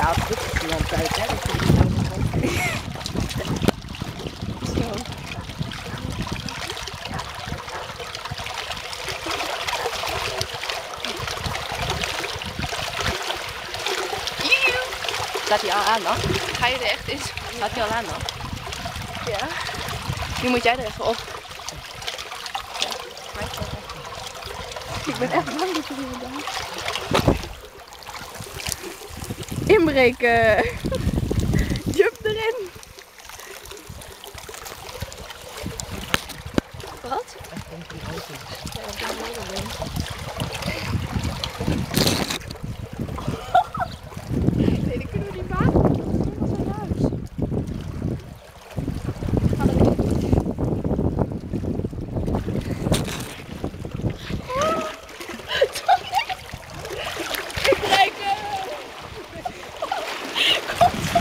Ja, dit is de landtijd, hè. Dat je niet Zo. Staat hij al aan dan? Ga je er echt in? Staat hij al aan dan? Ja. Nu moet jij er even op. Ik ben echt bang dat er iemand aan. Inbreken! Jump erin! Wat? Er komt een auto. Ja, dat ben ik wel doen. Nee, die kunnen we niet maken. Dat is helemaal zo huis. Ga erin. Inbreken! Komt